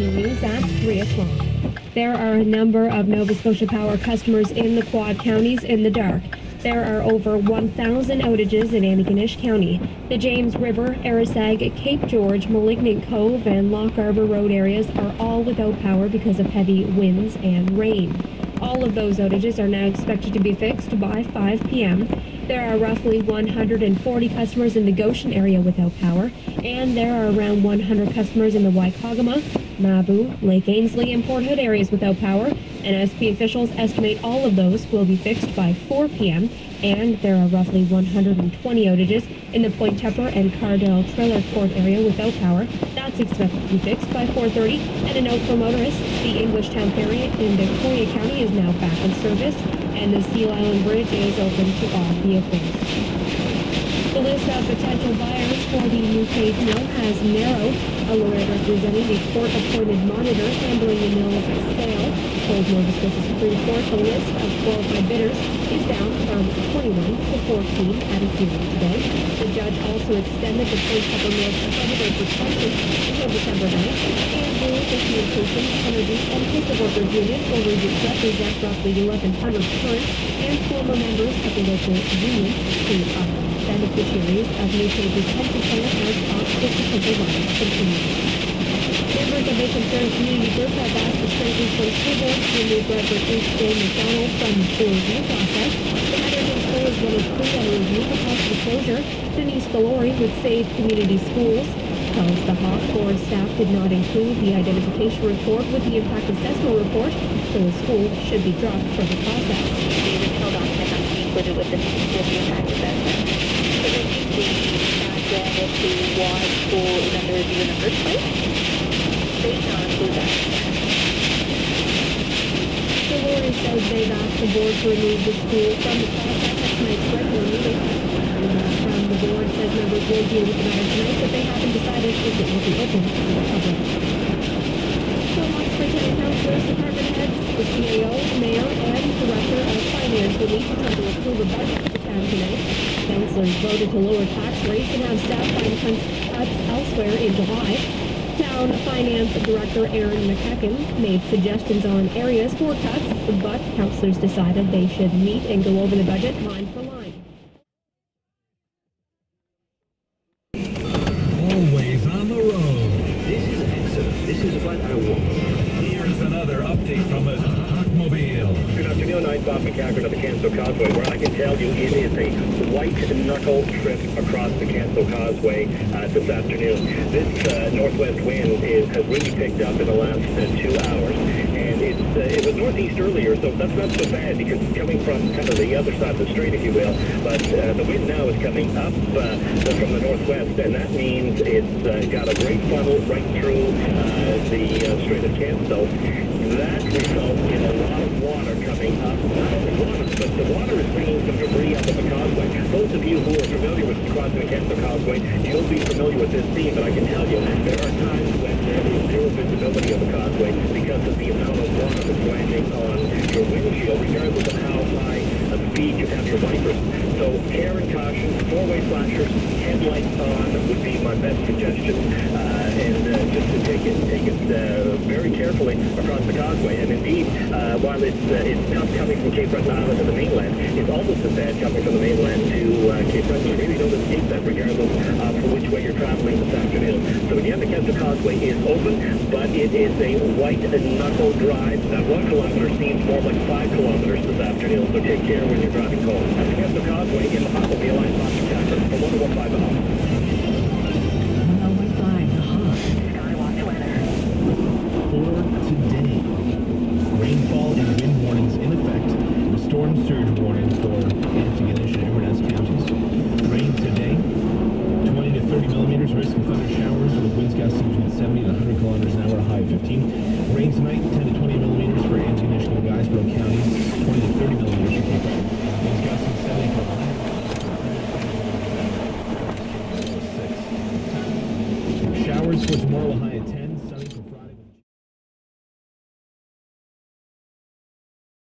continues at 3 o'clock. There are a number of Nova Scotia Power customers in the Quad counties in the dark. There are over 1,000 outages in Antigonish County. The James River, Arisag, Cape George, Malignant Cove, and Lock Arbor Road areas are all without power because of heavy winds and rain. All of those outages are now expected to be fixed by 5 p.m. There are roughly 140 customers in the Goshen area without power, and there are around 100 customers in the Waikagama, Mabu, Lake Ainslie, and Port Hood areas without power, and SP officials estimate all of those will be fixed by 4 p.m., and there are roughly 120 outages in the Point Tepper and Cardell Trailer Court area without power. That's expected to be fixed by 4:30. And a note for motorists, the Englishtown Ferry in Victoria County is now back in service, and the Seal Island Bridge is open to all vehicles. The list of potential buyers for the new Cape mill has narrowed. A lawyer representing the court-appointed monitor handling the mill's sale told Nova Scotia Supreme Court the list of qualified bidders is down from 21 to 14 at a hearing today. The judge also extended the Point Tepper mill's creditor protection until December 9th and ruled that the Improvement, Energy, and Paper Workers Union will represent roughly 1,100 current and former members of the local union who are beneficiaries of new Cape's pension plan as obstacles to compromise continue. Members of a concerned community group have asked the Stranger Coast School Board to remove Reverend H. J. McDonald from the school review process. The Henderson School is one of 3 under review for possible closure. Denise Galori with Save Community Schools tells the Hawk Board staff did not include the identification report with the impact assessment report, so the school should be dropped from the process. The original document has to be included with the impact assessment. So they need to background as to why the school is under review in the first place. They did not include that. The lawyer says they've asked the board to remove the school from the process at tonight's regular meeting. From the board says members will deal with the matter tonight, but they haven't decided if it will be open to the public. So Oxford County Councilors, department heads, the CAO, mayor, and director of finance will meet to approve a budget for the town tonight. Councilors voted to lower tax rates and have staff find cuts elsewhere in July. Town Finance Director Aaron McEachen made suggestions on areas for cuts, but councilors decided they should meet and go over the budget line for line. Always on the road. This is excellent. This is what I want. Here's another update from the Hawkmobile. Good afternoon, I'm Bob McCaffrey of the Canso Causeway, where I can tell you it is a white-knuckled trip across the Canso Causeway this afternoon. This northwest wind has really picked up in the last 2 hours, and it was northeast earlier, so that's not so bad because it's coming from kind of the other side of the strait, if you will. But the wind now is coming up from the northwest, and that means it's got a great funnel right through the Strait of Canso. That results in a lot of water coming up. Not only water, but the water is bringing some debris up of the causeway. Those of you who are familiar with crossing the Canso Causeway, you'll be familiar with this theme, but I can tell you there are times when there is zero visibility of the causeway because of the amount of water that's landing on your windshield, regardless of how high a speed you have your wipers. So care and caution, four-way flashers, headlights on would be my best suggestion. And just to take it very carefully across the causeway. And indeed, while it's tough coming from Cape Breton Island to the mainland, it's almost as bad coming from the mainland to Cape Breton. You really don't escape that regardless of which way you're traveling this afternoon. So again, the Canso Causeway is open, but it is a white-knuckle drive. That 1 kilometer seems more like 5 kilometers this afternoon, so take care when you're driving home. At the Canso Causeway in the Hawkmobile Line, Bob McCaffrey from 101.5 The Hawk. 101.5 The Hawk. Skywatch weather. For today, rainfall and wind warnings in effect, with storm surge warning for Antigonish and Inverness counties. Rain today, 20 to 30 millimeters, risk of thunder showers with winds gusting between 70 and 100 kilometers an hour, a high of 15. Rain tonight, 10 to 20 millimeters for Antigonish and Guysborough counties, 20 to 30 millimeters for Cape Breton. Winds gusting 70 to 100. Showers for tomorrow, a high